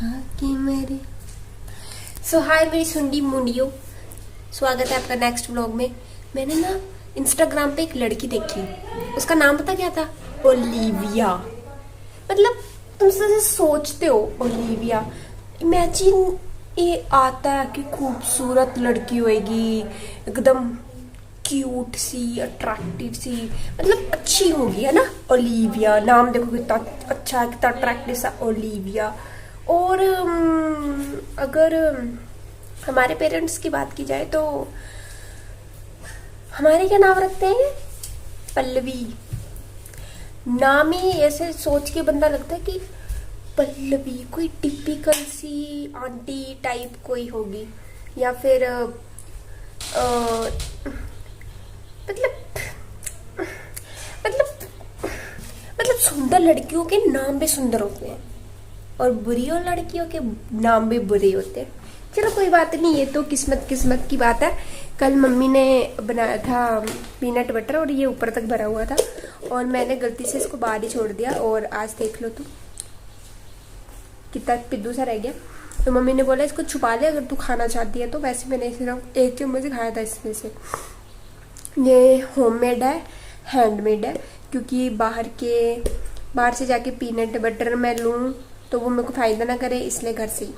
हाँ कि मेरी हाय मेरी सुंडी मुंडियो, स्वागत है आपका नेक्स्ट व्लॉग में। मैंने ना इंस्टाग्राम पे एक लड़की देखी, उसका नाम पता क्या था? ओलिविया। मतलब तुम से सोचते हो ओलिविया, इमेजिन ये आता है कि खूबसूरत लड़की होगी, एकदम क्यूट सी, अट्रैक्टिव सी, मतलब अच्छी होगी, है ना। ओलिविया नाम देखो कितना अच्छा है, कितना अट्रैक्टिव सा ओलिविया। और अगर हमारे पेरेंट्स की बात की जाए तो हमारे क्या नाम रखते हैं? पल्लवी। नाम ही ऐसे सोच के बंदा लगता है कि पल्लवी कोई टिपिकल सी आंटी टाइप कोई होगी, या फिर मतलब मतलब मतलब सुंदर लड़कियों के नाम भी सुंदर होते हैं और बुरी और लड़कियों के नाम भी बुरे होते हैं। चलो कोई बात नहीं, ये तो किस्मत किस्मत की बात है। कल मम्मी ने बनाया था पीनट बटर और ये ऊपर तक भरा हुआ था और मैंने गलती से इसको बाहर ही छोड़ दिया और आज देख लो तुम कितना पिद्दू सा रह गया। तो मम्मी ने बोला इसको छुपा ले अगर तू खाना चाहती है तो। वैसे मैंने सिर्फ एक चम्मच खाया था इसमें से। ये होममेड है, हैंडमेड है, क्योंकि बाहर से जाके पीनट बटर मैं लूँ तो वो मेरे को फायदा ना करे, इसलिए घर से ही।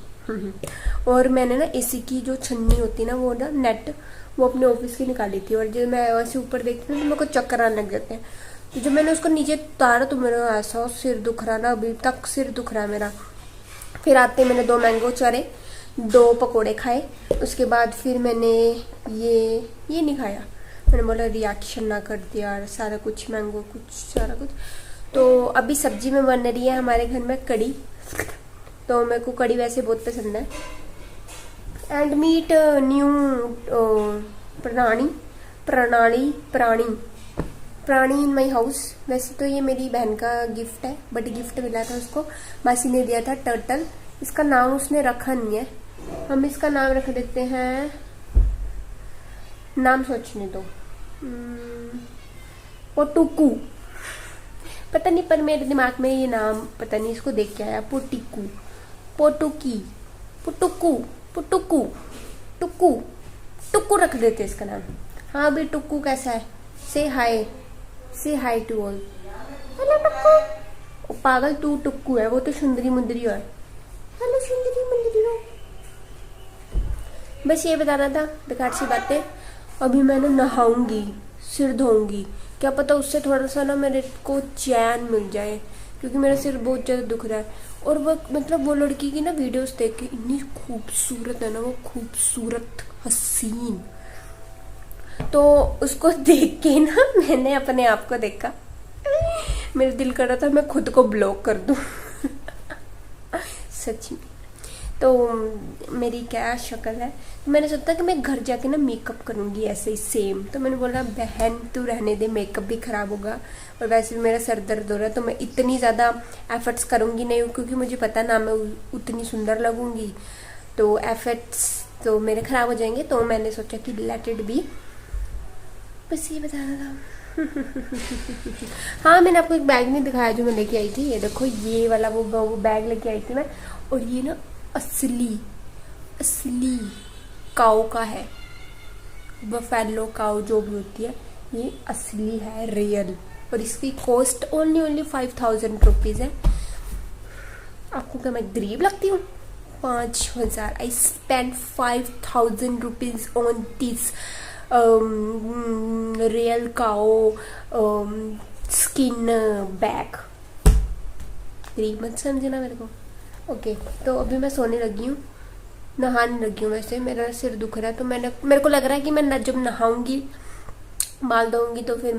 और मैंने ना एसी की जो छन्नी होती है ना, वो ना नेट वो अपने ऑफिस की निकाली थी और जब मैं ऐसे ऊपर देखती हूँ तो मेरे को चक्कर आने लग जाते हैं। तो जब मैंने उसको नीचे उतारा तो मेरा ऐसा सिर दुख रहा ना, अभी तक सिर दुख रहा है मेरा। फिर आते मैंने 2 मैंगो चरे, 2 पकोड़े खाए। उसके बाद फिर मैंने ये नहीं खाया, मैंने बोला रिएक्शन ना कर दिया यार, सारा कुछ मैंगो कुछ सारा कुछ। तो अभी सब्जी में बन रही है हमारे घर में कड़ी, तो मेरे को कड़ी वैसे बहुत पसंद है। एंड मीट न्यू प्राणी इन माई हाउस। वैसे तो ये मेरी बहन का गिफ्ट है, बट गिफ्ट मिला था उसको, मासी ने दिया था टर्टल। इसका नाम उसने रखा नहीं है, हम इसका नाम रख देते हैं, नाम सोचने दो, पोटुकू। पता नहीं पर मेरे दिमाग में ये नाम पता नहीं इसको देख के आया, पोटिकू, पोटुकी, पुटुकू, पुटुकू, टुकू, टुकू रख देते इसका नाम। हाँ भी टुकू कैसा है? से हाय टू ऑल। हेलो टुकू। पागल तू टुकू है, वो तो सुंदरी मुंदरी है। हेलो सुंदरी मुंदरी हो। बस ये बताना था, बेकार सी बातें। अभी मैंने नहाऊंगी, सिर धोऊंगी, क्या पता उससे थोड़ा सा ना मेरे को चैन मिल जाए, क्योंकि मेरा सिर बहुत ज्यादा दुख रहा है। और वो मतलब वो लड़की की ना वीडियोस देख के इतनी खूबसूरत है ना, वो खूबसूरत हसीन, तो उसको देख के ना मैंने अपने आप को देखा, मेरा दिल कर रहा था मैं खुद को ब्लॉक कर दूं। सच में। तो मेरी क्या शक्ल है, तो मैंने सोचा कि मैं घर जाके ना मेकअप करूंगी ऐसे ही सेम। तो मैंने बोला बहन तू रहने दे, मेकअप भी खराब होगा और वैसे भी मेरा सर दर्द हो रहा है, तो मैं इतनी ज़्यादा एफर्ट्स करूंगी नहीं, क्योंकि मुझे पता ना मैं उतनी सुंदर लगूंगी, तो एफर्ट्स तो मेरे खराब हो जाएंगे। तो मैंने सोचा कि लेट इट बी, बस ये बताना था। हाँ मैंने आपको एक बैग नहीं दिखाया जो मैं लेके आई थी, ये देखो ये वाला वो बैग लेके आई थी मैं। और ये ना असली काऊ का है, बफेलो काऊ जो भी होती है, ये असली है, रियल। और इसकी कॉस्ट ओनली 5000 रुपीज है। आपको क्या मैं गरीब लगती हूँ? 5000। I spend 5000 rupees on this real cow skin bag. गरीब मत समझना मेरे को, ओके। तो अभी मैं सोने लगी हूँ, नहाने लगी हूँ। वैसे मेरा सिर दुख रहा है तो मेरे को लग रहा है कि मैं जब नहाऊंगी, बाल धोऊंगी, तो फिर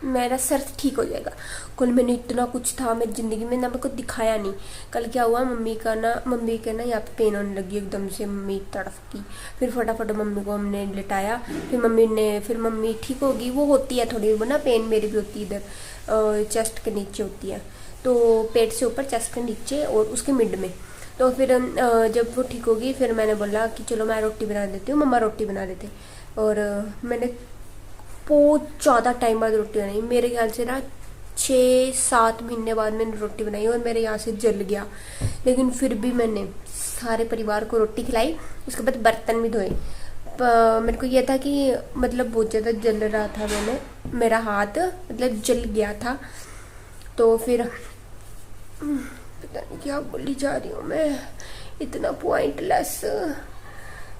मेरा सर ठीक हो जाएगा। कल मैंने इतना कुछ था मेरी जिंदगी में ना, मेरे को दिखाया नहीं। कल क्या हुआ, मम्मी के ना यहाँ पे पेन होने लगी एकदम से, मम्मी तड़फ की। फिर फटाफट मम्मी को हमने लिटाया, फिर मम्मी ठीक होगी। वो होती है थोड़ी वो ना पेन, मेरी भी होती है इधर चेस्ट के नीचे होती है, तो पेट से ऊपर चेस्ट के नीचे और उसके मिड में। तो फिर जब वो ठीक होगी फिर मैंने बोला कि चलो मैं रोटी बना देती हूँ, मम्मा रोटी बना रहे थे। और मैंने बहुत ज़्यादा टाइम बाद रोटी बनाई, मेरे ख्याल से ना 6-7 महीने बाद मैंने रोटी बनाई और मेरे यहाँ से जल गया, लेकिन फिर भी मैंने सारे परिवार को रोटी खिलाई। उसके बाद बर्तन भी धोए। मेरे को ये था कि मतलब बहुत ज़्यादा जल रहा था, मेरा हाथ मतलब जल गया था। तो फिर पता नहीं क्या बोली जा रही हूँ मैं, इतना पॉइंटलेस।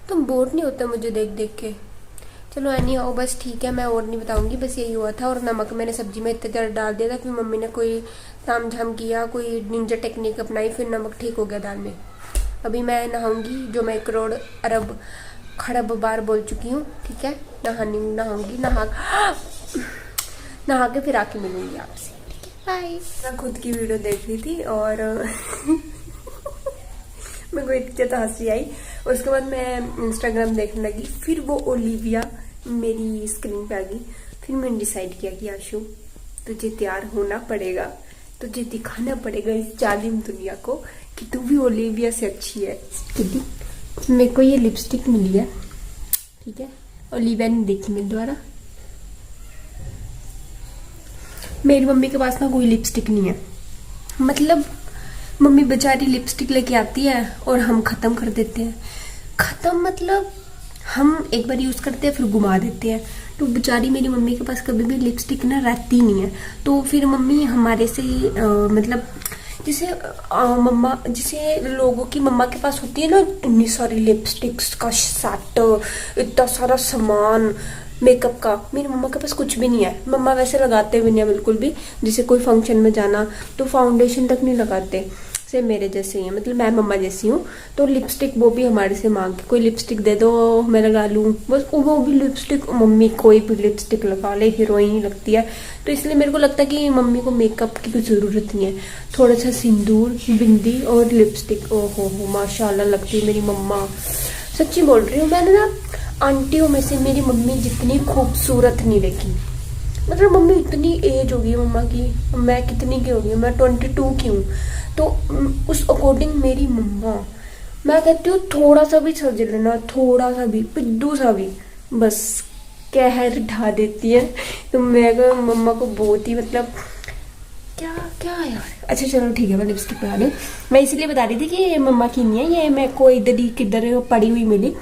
तुम बोर नहीं होता मुझे देख देख के? चलो एनी हाउ, बस ठीक है, मैं और नहीं बताऊंगी, बस यही हुआ था। और नमक मैंने सब्जी में इतना ज़्यादा डाल दिया था, फिर मम्मी ने कोई ताम झाम किया, कोई निंजा टेक्निक अपनाई, फिर नमक ठीक हो गया दाल में। अभी मैं नहाऊंगी, जो मैं 1 करोड़ अरब खरब बार बोल चुकी हूँ, ठीक है। नहाऊंगी, नहा के फिर आके मिलूंगी आपसे, ठीक है, बाय। मैं खुद की वीडियो देख रही थी और मेरे को इतनी ज़्यादा हंसी आई। उसके बाद मैं इंस्टाग्राम देखने लगी, फिर वो ओलिविया मेरी स्क्रीन पे आ गई। फिर मैंने डिसाइड किया कि आशु तुझे तैयार होना पड़ेगा, तुझे दिखाना पड़ेगा इस जालिम दुनिया को कि तू भी ओलिविया से अच्छी है। मेरे को ये लिपस्टिक मिली है, ठीक है, ओलिविया ने देखी मेरे द्वारा। मेरी मम्मी के पास ना कोई लिपस्टिक नहीं है, मतलब मम्मी बेचारी लिपस्टिक लेके आती है और हम खत्म कर देते हैं। खत्म मतलब हम एक बार यूज करते हैं फिर घुमा देते हैं। तो बेचारी मेरी मम्मी के पास कभी भी लिपस्टिक ना रहती नहीं है। तो फिर मम्मी हमारे से मतलब जैसे मम्मा, जैसे लोगों की मम्मा के पास होती है ना इतनी सारी लिपस्टिक्स का सेट, इतना सारा सामान मेकअप का, मेरी मम्मा के पास कुछ भी नहीं है। मम्मा वैसे लगाते भी नहीं है बिल्कुल भी, जैसे कोई फंक्शन में जाना तो फाउंडेशन तक नहीं लगाते, से मेरे जैसे ही है, मतलब मैं मम्मा जैसी हूँ। तो लिपस्टिक वो भी हमारे से मांग के, कोई लिपस्टिक दे दो मैं लगा लूँ, बस वो भी लिपस्टिक, मम्मी कोई भी लिपस्टिक लगा ले, हीरोइन ही लगती है। तो इसलिए मेरे को लगता है कि मम्मी को मेकअप की कोई ज़रूरत नहीं है। थोड़ा सा सिंदूर, बिंदी और लिपस्टिक, ओहो हो माशाल्लाह लगती है मेरी मम्मा। सच्ची बोल रही हूँ, मैंने ना आंटियों में से मेरी मम्मी जितनी खूबसूरत नहीं देखी। मतलब मम्मी इतनी एज हो गई मम्मा की, मैं कितनी की हो गई, मैं 22 की हूँ। तो उस अकॉर्डिंग मेरी मम्मा, मैं कहती हूँ थोड़ा सा भी सज लेना, थोड़ा सा भी, पिद्दू सा भी, बस कहर ढा देती है। तो मैं मम्मा को बहुत ही मतलब क्या क्या यार। अच्छा चलो ठीक है, मैं लिपस्टिक लगा ली। मैं इसलिए बता रही थी कि ये मम्मा की नहीं है, ये मेरे को इधर ही किधर पड़ी हुई मिली।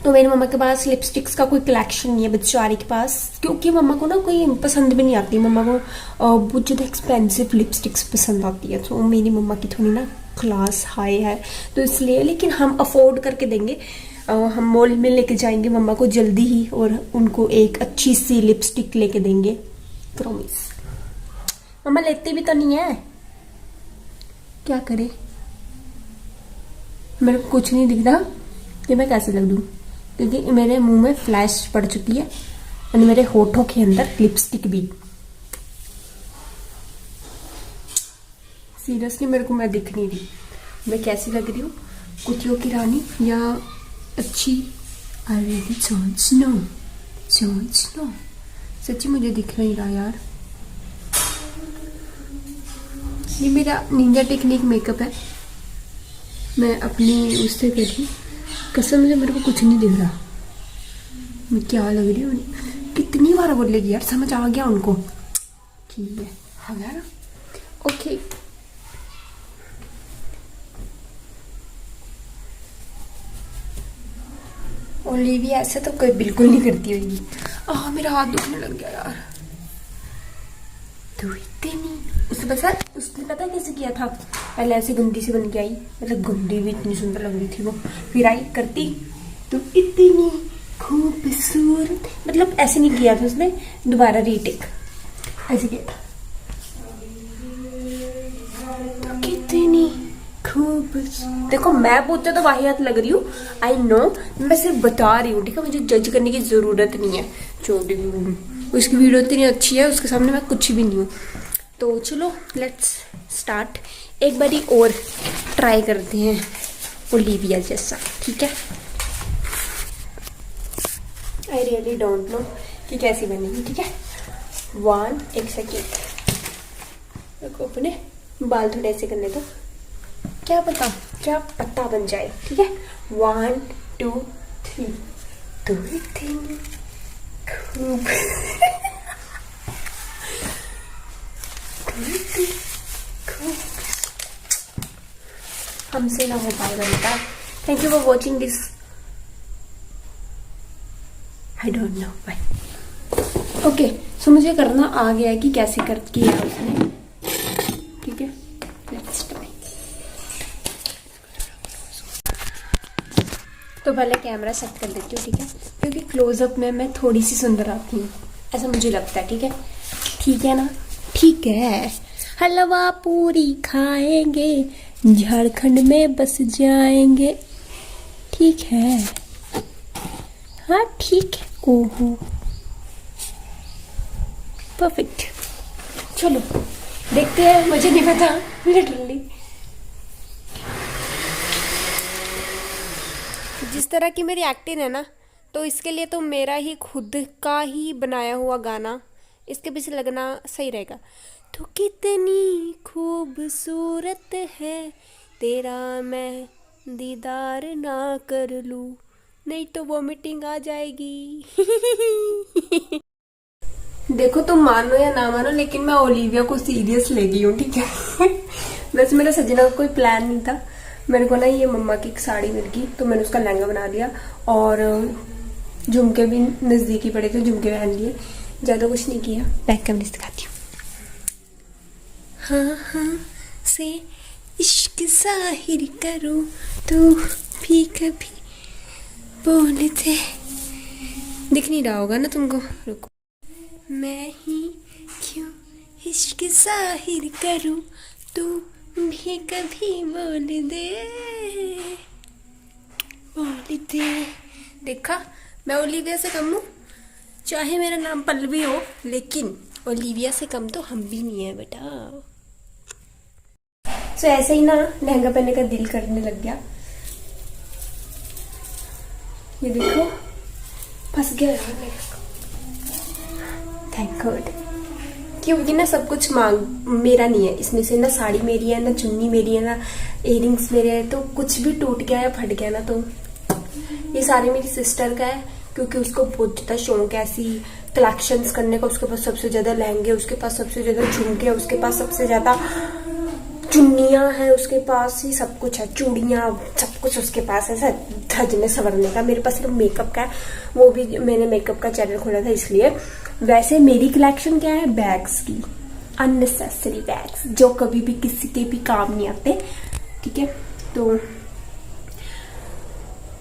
तो मेरी मम्मा के पास लिपस्टिक्स का कोई कलेक्शन नहीं है बेचारी के पास, क्योंकि मम्मा को ना कोई पसंद भी नहीं आती। मम्मा को बहुत ज़्यादा एक्सपेंसिव लिपस्टिक्स पसंद आती है। तो मेरी मम्मा की थोड़ी ना क्लास हाई है, तो इसलिए, लेकिन हम अफोर्ड करके देंगे। हम मॉल में लेके जाएंगे मम्मा को जल्दी ही, और उनको एक अच्छी सी लिपस्टिक लेके देंगे, प्रॉमिस। मम्मा लेती भी तो नहीं है, क्या करे, मेरे को कुछ नहीं दिख रहा कि मैं कैसे लग दूँ, क्योंकि मेरे मुंह में फ्लैश पड़ चुकी है और मेरे होठों के अंदर लिपस्टिक भी। सीरियसली मेरे को मैं दिख नहीं रही, मैं कैसी लग रही हूँ, कुतियों की रानी या अच्छी? अरे सोच नो, सच्ची मुझे दिख नहीं रहा यार। ये मेरा निंजा टेक्निक मेकअप है, मैं अपनी उससे करी, कसम से मेरे को कुछ नहीं दिख रहा मैं क्या लग रही हूँ। कितनी बार बोलेगी यार, समझ आ गया उनको, ठीक है, आ गया ना, ओके। ओलिविया ऐसे तो कोई बिल्कुल नहीं करती होगी। मेरा हाथ दुखने लग गया यार। तो इतनी उसने पता कैसे किया था, पहले ऐसे गंदी सी बन के आई, मतलब गंदी भी इतनी सुंदर लग रही थी वो, फिर आई करती तो इतनी खूबसूरत, मतलब ऐसे नहीं किया था उसने, दोबारा रीटेक ऐसे किया था। तो कितनी खूबसूरत, देखो मैं बहुत ज्यादा वाहियात लग रही हूँ, आई नो, मैं सिर्फ बता रही हूँ, ठीक है, मुझे जज करने की जरूरत नहीं है। छोटी उसकी वीडियो इतनी अच्छी है, उसके सामने मैं कुछ भी नहीं हूँ। तो चलो लेट्स स्टार्ट, एक बारी और ट्राई करते हैं ओलिविया जैसा, ठीक है। आई रियली डोंट नो कि कैसी बनेगी, ठीक है। एक सेकेंड, देखो अपने बाल थोड़े ऐसे करने दो, क्या पता बन जाए, ठीक है। 1 2 3 तो इतनी खूब हमसे ना हो पाएगा बेटा। Thank you for watching this. I don't know bye. Okay, so मुझे करना आ गया है कि कैसे कर किया उसने। ठीक है, लेट्स ट्राई। तो पहले कैमरा सेट कर देती हूँ, ठीक है, क्योंकि क्लोजअप में मैं थोड़ी सी सुंदर आती हूँ, ऐसा मुझे लगता है। ठीक है, ठीक है ना? ठीक है। हलवा पूरी खाएंगे, झारखंड में बस जाएंगे। ठीक है, हाँ ठीक है। ओहो, परफेक्ट। चलो देखते हैं, मुझे नहीं पता लिटरली। जिस तरह की मेरी एक्टिंग है ना, तो इसके लिए तो मेरा ही खुद का ही बनाया हुआ गाना इसके पीछे लगना सही रहेगा। तो कितनी खूबसूरत है, तेरा मैं दीदार ना कर लूं, नहीं तो वॉमिटिंग आ जाएगी। देखो तुम मानो या ना मानो, लेकिन मैं ओलिविया को सीरियस ले गई हूँ। ठीक है। वैसे मेरा सजना का कोई प्लान नहीं था। मेरे को ना ये मम्मा की एक साड़ी मिल गई, तो मैंने उसका लहंगा बना लिया और झुमके भी नजदीकी पड़े थे, झुमके पहन लिए। ज्यादा कुछ नहीं किया। बैक कैमरे से दिखाती हूँ। हाँ हाँ से इश्क जाहिर करूँ तो भी कभी बोलते। दिख नहीं रहा होगा ना तुमको, रुको। मैं ही क्यों इश्क जाहिर करूं, तू भी कभी बोल दे। देखा, मैं ओलिविया से कम हूँ। चाहे मेरा नाम पल्लवी हो, लेकिन ओलिविया से कम तो हम भी नहीं है बेटा। सो ऐसे ही ना लहंगा पहनने का दिल करने लग गया। ये देखो, फंस गया यार मेरा। थैंक गॉड, क्योंकि ना सब कुछ मेरा नहीं है। इसमें से ना साड़ी मेरी है, ना चुन्नी मेरी है, ना इयररिंग्स मेरे हैं। तो कुछ भी टूट गया या फट गया ना, तो ये सारे मेरी सिस्टर का है, क्योंकि उसको बहुत ज्यादा शौक है ऐसी कलेक्शंस करने का। उसके पास सबसे ज्यादा लहंगे, उसके पास सबसे ज्यादा झुमके, उसके पास सबसे ज्यादा चुन्नियां हैं, उसके पास ही सब कुछ है, चूड़ियां, सब कुछ उसके पास है सजने संवरने का। मेरे पास सिर्फ मेकअप का है, वो भी मैंने मेकअप का चैनल खोला था इसलिए। वैसे मेरी कलेक्शन क्या है? बैग्स की, अननेसेसरी बैग्स जो कभी भी किसी के भी काम नहीं आते। ठीक है, तो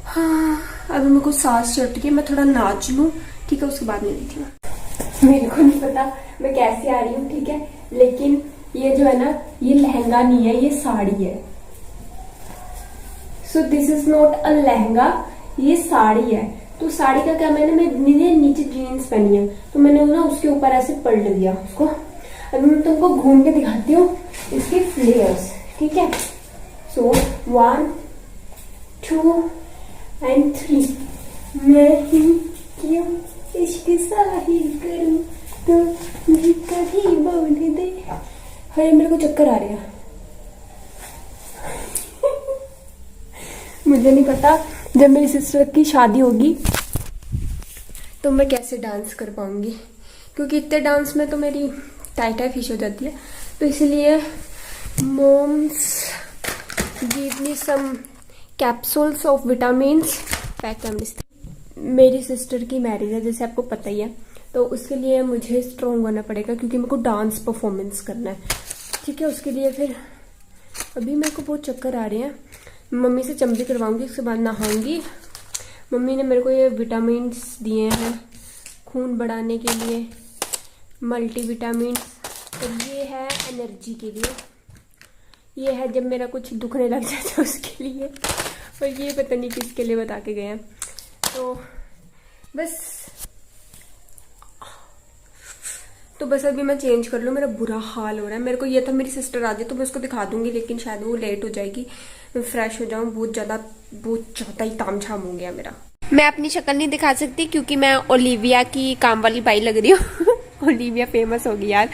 हाँ, अभी मेरे को सांस चढ़ रही है, मैं थोड़ा नाच लूं। ठीक है, उसके बाद मिलती हूँ। मेरे को नहीं पता मैं कैसे आ रही हूँ, ठीक है, लेकिन ये जो है ना, ये लहंगा नहीं है, ये साड़ी है। So this is not a lehenga, ये साड़ी है। तो साड़ी का क्या, मैंने नीचे जीन्स पहनी है, तो मैंने ना उसके ऊपर ऐसे पलट दिया उसको। अभी मैं तुमको घूम के दिखाती हूँ इसके फ्लेयर्स। ठीक है, सो 1 2 and 3। मैं ही क्यों इश्क जाहिर करूं, तो भी कभी बोल दे। अरे मेरे को चक्कर आ रहा है। मुझे नहीं पता जब मेरी सिस्टर की शादी होगी तो मैं कैसे डांस कर पाऊंगी, क्योंकि इतने डांस में तो मेरी टाइट फिश हो जाती है। तो इसलिए moms give me some capsules of vitamins. मेरी सिस्टर की मैरिज है, जैसे आपको पता ही है, तो उसके लिए मुझे स्ट्रॉन्ग होना पड़ेगा, क्योंकि मेरे को डांस परफॉर्मेंस करना है। ठीक है, उसके लिए फिर अभी मेरे को बहुत चक्कर आ रहे हैं। मम्मी से चंबी करवाऊंगी, उसके बाद नहाऊंगी। मम्मी ने मेरे को ये विटामिन्स दिए हैं खून बढ़ाने के लिए, मल्टी विटामिन्स। और ये है एनर्जी के लिए, ये है जब मेरा कुछ दुखने लग जाता है उसके लिए, और ये पता नहीं किसके लिए बता के गए हैं। तो बस अभी मैं चेंज कर लूँ, मेरा बुरा हाल हो रहा है। मेरे को ये था मेरी सिस्टर आ जाए तो मैं उसको दिखा दूंगी, लेकिन शायद वो लेट हो जाएगी। मैं फ्रेश हो जाऊँ, बहुत ज्यादा ही तामझाम हो गया मेरा। मैं अपनी शक्ल नहीं दिखा सकती क्योंकि मैं ओलिविया की काम वाली बाई लग रही हूँ। ओलिविया फेमस होगी यार।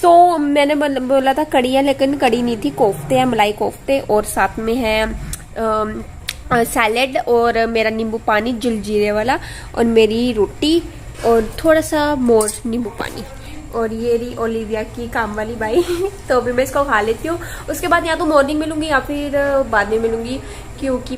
सो मैंने बोला था कड़ी है, लेकिन कड़ी नहीं थी, कोफ्ते है, मलाई कोफ्ते, और साथ में है सैलेड, और मेरा नींबू पानी जलजीरे वाला, और मेरी रोटी, और थोड़ा सा मोर नींबू पानी। और ये रही ओलिविया की काम वाली बाई तो अभी मैं इसको खा लेती हूँ। उसके बाद या तो मॉर्निंग मिलूंगी या फिर बाद में मिलूंगी, क्योंकि